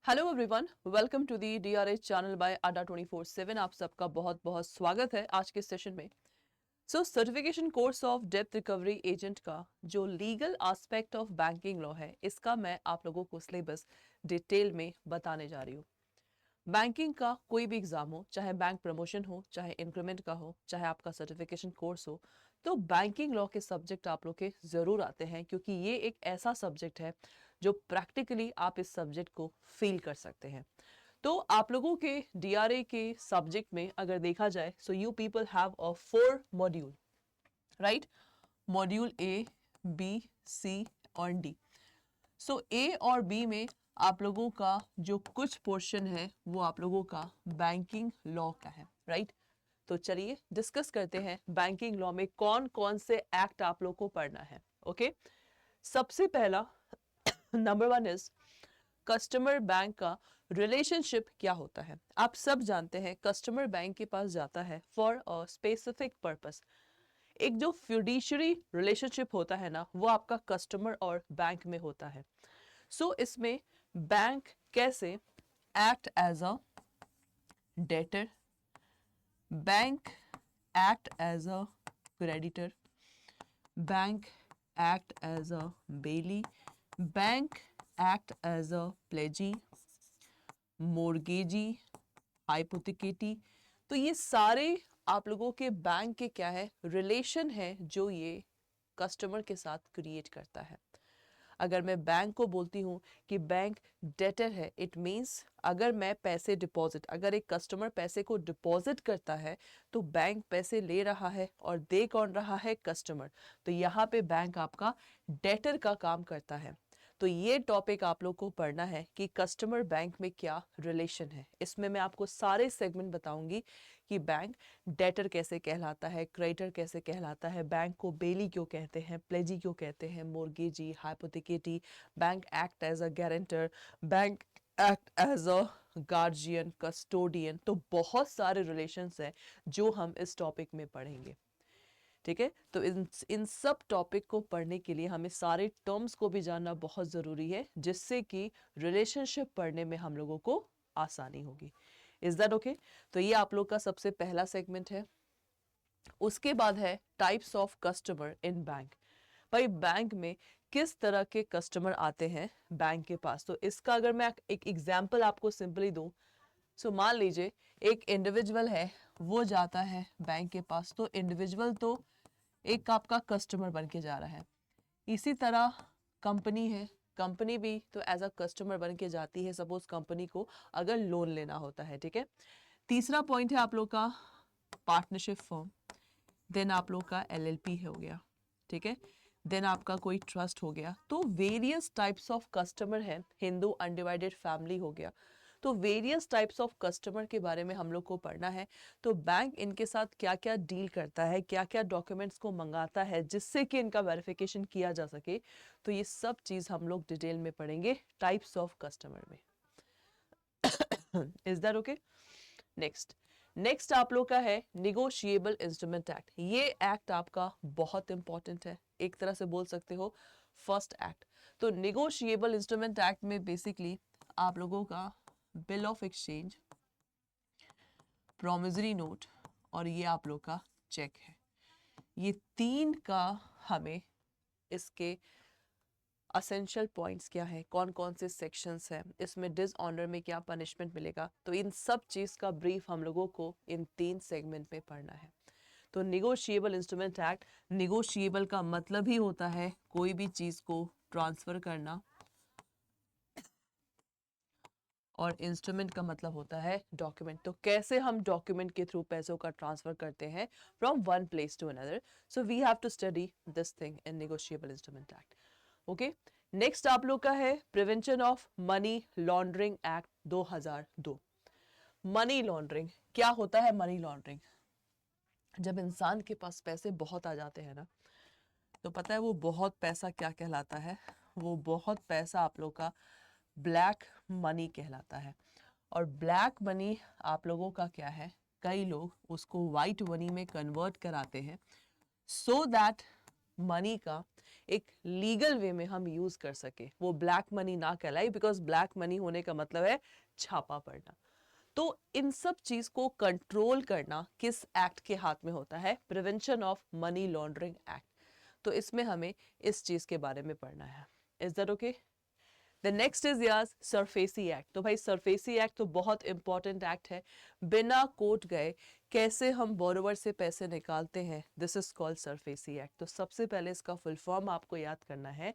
Hello everyone, welcome to the DRH channel by Adda 24/7। आप सबका बहुत बहुत स्वागत है आज के सेशन में। Certification course of depth recovery agent का जो legal aspect of banking law है, इसका मैं आप लोगों को सिलेबस डिटेल में बताने जा रही हूँ। बैंकिंग का कोई भी एग्जाम हो, चाहे बैंक प्रमोशन हो, चाहे इंक्रीमेंट का हो, चाहे आपका सर्टिफिकेशन कोर्स हो, तो बैंकिंग लॉ के सब्जेक्ट आप लोग के जरूर आते हैं, क्योंकि ये एक ऐसा सब्जेक्ट है जो प्रैक्टिकली आप इस सब्जेक्ट को फील कर सकते हैं। तो आप लोगों के डीआरए के सब्जेक्ट में अगर देखा जाए, so you people have a 4 module, right? Module A, B, C और डी। ए और बी में आप लोगों का जो कुछ पोर्शन है वो आप लोगों का बैंकिंग लॉ का है, राइट? तो चलिए डिस्कस करते हैं बैंकिंग लॉ में कौन कौन से एक्ट आप लोग को पढ़ना है। ओके, सबसे पहला नंबर 1 इज कस्टमर बैंक का रिलेशनशिप क्या होता है। आप सब जानते हैं कस्टमर बैंक के पास जाता है फॉर अ स्पेसिफिक पर्पस। एक जो फ्यूडिशरी रिलेशनशिप होता है ना, वो आपका कस्टमर और बैंक में होता है। इसमें बैंक कैसे act as a debtor, bank act as a creditor, bank act as a bailee, bank act as a pledgee, mortgagee, hypothecatee. तो ये सारे आप लोगों के बैंक के क्या है, रिलेशन है जो ये कस्टमर के साथ क्रिएट करता है। अगर मैं बैंक को बोलती हूँ कि बैंक डेटर है, इट मीन्स अगर मैं पैसे डिपॉजिट, अगर एक कस्टमर पैसे को डिपॉजिट करता है तो बैंक पैसे ले रहा है और दे कौन रहा है, कस्टमर। तो यहाँ पे बैंक आपका डेटर का काम करता है। तो ये टॉपिक आप लोग को पढ़ना है कि कस्टमर बैंक में क्या रिलेशन है। इसमें मैं आपको सारे सेगमेंट बताऊंगी कि बैंक डेटर कैसे कहलाता है, क्रेडिटर कैसे कहलाता है, बैंक को बेली क्यों कहते हैं, प्लेजी क्यों कहते हैं, mortgagee, hypothecatee, bank act as a guarantor, bank act as a guardian, custodian. तो बहुत सारे रिलेशंस हैं जो हम इस टॉपिक में पढ़ेंगे। ठीक है, तो इन सब टॉपिक को पढ़ने के लिए हमें सारे टर्म्स को भी जानना बहुत ज़रूरी है, जिससे कि रिलेशनशिप पढ़ने में हम लोगों को आसानी होगी। Is that okay? तो ये आप लोग का सबसे पहला सेगमेंट है। उसके बाद है types of customer in bank. भाई बैंक में किस तरह के कस्टमर आते हैं बैंक के पास। तो इसका अगर मैं एक एग्जांपल आपको सिंपली दूं, मान लीजिए एक इंडिविजुअल है, वो जाता है बैंक के पास। तो इंडिविजुअल तो एक आपका कस्टमर बन के जा रहा है। इसी तरह कंपनी है, कंपनी भी तो एज अ कस्टमर बन के जाती है, सपोज कंपनी को अगर लोन लेना होता है। ठीक है, तीसरा पॉइंट है आप लोग का पार्टनरशिप फर्म, देन आप लोग का एलएलपी हो गया। ठीक है, देन आपका कोई ट्रस्ट हो गया। तो वेरियस टाइप्स ऑफ कस्टमर है, हिंदू अनडिवाइडेड फैमिली हो गया। तो वेरियस टाइप्स ऑफ कस्टमर के बारे में हम लोग को पढ़ना है। तो बैंक इनके साथ क्या क्या डील करता है, क्या क्या डॉक्यूमेंट्स को मंगाता है जिससे कि इनका वेरिफिकेशन किया जा सके, तो ये सब चीज हम लोग डिटेल में पढ़ेंगे टाइप्स ऑफ कस्टमर में। Is that okay? नेक्स्ट आप लोग का है निगोशिएबल इंस्ट्रूमेंट एक्ट। ये एक्ट आपका बहुत इंपॉर्टेंट है, एक तरह से बोल सकते हो फर्स्ट एक्ट। तो निगोशिएबल इंस्ट्रूमेंट एक्ट में बेसिकली आप लोगों का bill of exchange, promissory note और ये आप लोग का चेक है। ये तीन का हमें इसके असेंशियल पॉइंट्स क्या है, कौन कौन से सेक्शंस हैं, इसमें डिसऑनर में क्या पनिशमेंट मिलेगा, तो इन सब चीज़ का ब्रीफ हम लोगों को इन 3 सेगमेंट में पढ़ना है। तो निगोशिएबल इंस्ट्रूमेंट एक्ट, निगोशिएबल का मतलब ही होता है कोई भी चीज़ को ट्रांसफ़र करना, और इंस्ट्रूमेंट का मतलब होता है डॉक्यूमेंट। तो कैसे हम डॉक्यूमेंट के थ्रू पैसों का ट्रांसफर करते हैं from one place to another. So we have to study this thing in negotiable instrument act. Okay, next आप लोग का है prevention of money laundering act 2002। Money laundering क्या होता है? मनी लॉन्ड्रिंग जब इंसान के पास पैसे बहुत आ जाते हैं ना, तो पता है वो बहुत पैसा क्या कहलाता है? वो बहुत पैसा आप लोग का ब्लैक मनी कहलाता है। और ब्लैक मनी आप लोगों का क्या है, कई लोग उसको वाइट मनी में कन्वर्ट कराते हैं, सो दैट मनी का एक लीगल वे में हम यूज कर सके, वो ब्लैक मनी ना कहलाए, बिकॉज ब्लैक मनी होने का मतलब है छापा पड़ना। तो इन सब चीज को कंट्रोल करना किस एक्ट के हाथ में होता है? Prevention of money laundering act. तो इसमें हमें इस चीज के बारे में पढ़ना है। Is that okay? The next is याज सरफेसी एक्ट। तो भाई सरफेसी एक्ट तो बहुत इंपॉर्टेंट एक्ट है। बिना कोर्ट गए कैसे हम बोरोवर से पैसे निकालते हैं, this is called SARFAESI act. तो सबसे पहले इसका फुल फॉर्म आपको याद करना है।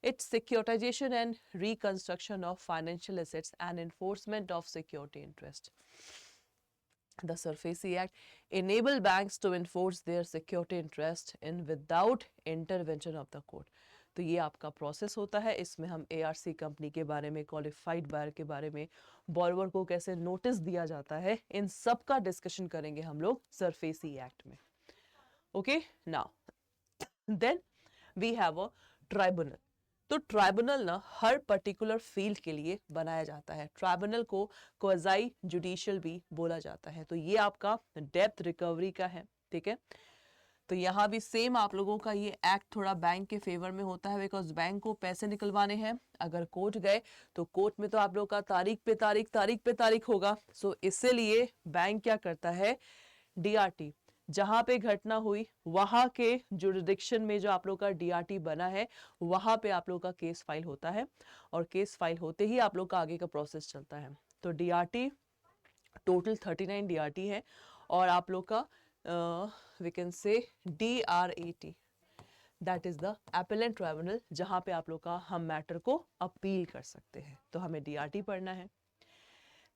It's securitization and reconstruction of financial assets and enforcement of security interest. The SARFAESI Act enable banks to enforce their security interest in without intervention of the court. तो ये आपका प्रोसेस होता है। इसमें हम ARC कंपनी के बारे में, क्वालिफाइड बायर के बारे में, बॉरोवर को कैसे नोटिस दिया जाता है, इन सब का डिस्कशन करेंगे हम लोग सरफेसी एक्ट में। Okay, now then we have a tribunal. तो ट्राइब्यूनल ना हर पर्टिकुलर फील्ड के लिए बनाया जाता है। ट्राइब्यूनल को क्वाज़ाई जुडिशियल भी बोला जाता है। तो ये आपका डेप्थ रिकवरी का है, ठीक है। तो यहाँ भी सेम आप लोगों का ये एक्ट थोड़ा बैंक के फेवर में होता है, बिकॉज बैंक को पैसे निकलवाने हैं। अगर कोर्ट गए तो कोर्ट में तो आप लोगों का तारीख पे तारीख होगा। सो इसीलिए बैंक क्या करता है, DRT, जहां पे घटना हुई वहां के जुरिडिक्शन में जो आप लोग का DRT बना है, वहां पे आप लोग का केस फाइल होता है, और केस फाइल होते ही आप लोग का आगे का प्रोसेस चलता है। तो DRT टोटल 39 DRT है, और आप लोग का we can say DRAT, that is the appellate tribunal, जहां पे आप लोग का हम मैटर को अपील कर सकते हैं। तो हमें DRT पढ़ना है।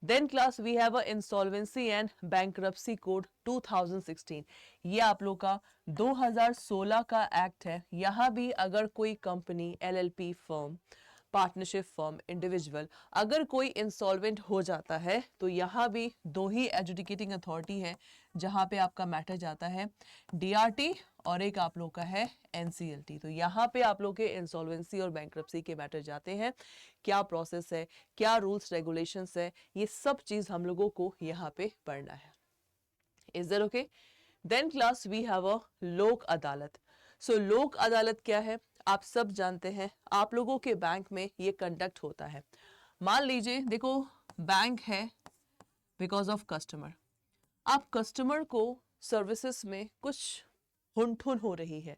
Then class we have a insolvency and bankruptcy code 2016। ये आप लोग का 2016 का एक्ट है। यहाँ भी अगर कोई company, LLP firm, partnership firm, individual अगर कोई इंसॉल्वेंट हो जाता है, तो यहाँ भी दो ही एजुडिकेटिंग अथॉरिटी है जहाँ पे आपका मैटर जाता है, DRT और एक आप लोग का है NCLT। तो यहाँ पे आप लोग के इंसॉल्वेंसी और बैंक्रप्सी के मैटर जाते हैं। क्या प्रोसेस है, क्या रूल्स रेगुलेशंस है, ये सब चीज हम लोगों को यहाँ पे पढ़ना है। Is that okay? Then class we have a Lok Adalat. सो लोक अदालत क्या है, आप सब जानते हैं। आप लोगों के बैंक में ये कंडक्ट होता है। मान लीजिए, देखो बैंक है बिकॉज ऑफ कस्टमर। आप कस्टमर को सर्विसेज में कुछ हुन हो रही है,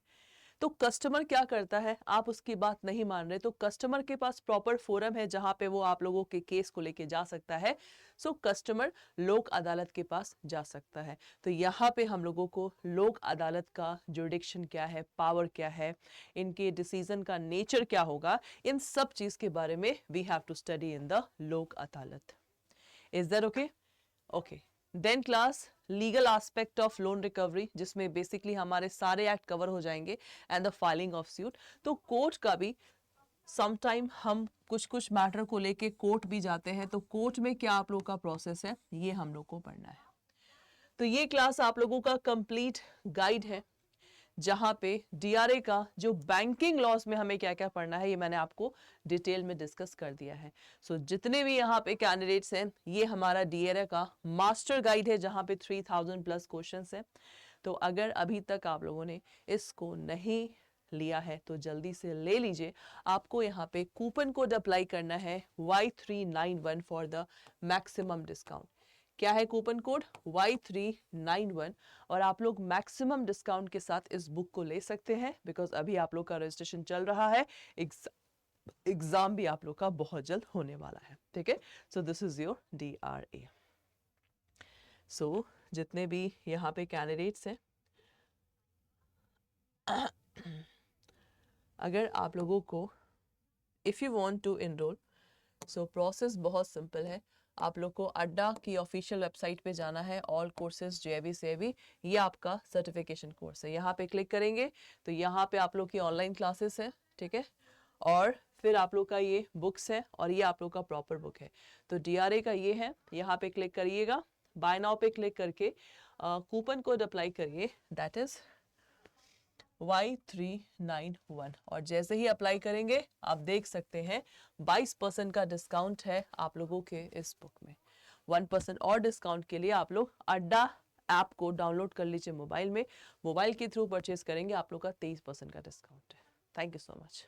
तो कस्टमर क्या करता है, आप उसकी बात नहीं मान रहे, तो कस्टमर के पास प्रॉपर फोरम है जहां पे वो आप लोगों के केस को लेके जा सकता है। सो कस्टमर लोक अदालत के पास जा सकता है। तो यहाँ पे हम लोगों को लोक अदालत का जुरिडिक्शन क्या है, पावर क्या है, इनके डिसीजन का नेचर क्या होगा, इन सब चीज के बारे में we have to study in the Lok Adalat. Is that okay? Okay, then class legal aspect of loan recovery, जिसमें बेसिकली हमारे सारे एक्ट कवर हो जाएंगे, and the filing of suit. तो कोर्ट का भी समटाइम हम कुछ मैटर को लेके कोर्ट भी जाते हैं, तो कोर्ट में क्या आप लोग का प्रोसेस है, ये हम लोग को पढ़ना है। तो ये क्लास आप लोगों का कंप्लीट गाइड है, जहां पे DRA का जो बैंकिंग लॉज में हमें क्या क्या पढ़ना है, ये मैंने आपको डिटेल में डिस्कस कर दिया है। सो जितने भी यहाँ पे कैंडिडेट्स हैं, ये हमारा DRA का मास्टर गाइड है, जहां पे 3000 प्लस क्वेश्चंस हैं। तो अगर अभी तक आप लोगों ने इसको नहीं लिया है तो जल्दी से ले लीजिए। आपको यहाँ पे कूपन कोड अप्लाई करना है Y391 for the maximum discount. क्या है कूपन कोड? Y391, और आप लोग मैक्सिमम डिस्काउंट के साथ इस बुक को ले सकते हैं, बिकॉज अभी आप लोग का रजिस्ट्रेशन चल रहा है। एग्जाम भी आप लोग का बहुत जल्द होने वाला है, ठीक है। So this is your DRA। सो जितने भी यहाँ पे कैंडिडेट्स हैं, अगर आप लोगों को if you want to enrol, so process बहुत सिंपल है। आप लोग को अड्डा की ऑफिशियल वेबसाइट पे जाना है, ऑल कोर्सेज JIB CIB, ये आपका सर्टिफिकेशन कोर्स है। यहाँ पे क्लिक करेंगे तो यहाँ पे आप लोग की ऑनलाइन क्लासेस है, ठीक है, और फिर आप लोग का ये बुक्स है, और ये आप लोग का प्रॉपर बुक है। तो DRA का ये है, यहाँ पे क्लिक करिएगा, बाय नाउ पे क्लिक करके कूपन कोड अप्लाई करिए, दैट इज Y391, और जैसे ही अप्लाई करेंगे आप देख सकते हैं 22% का डिस्काउंट है आप लोगों के इस बुक में। 1% और डिस्काउंट के लिए आप लोग अड्डा ऐप को डाउनलोड कर लीजिए मोबाइल में। मोबाइल के थ्रू परचेज करेंगे, आप लोग का 23% का डिस्काउंट है। Thank you so much.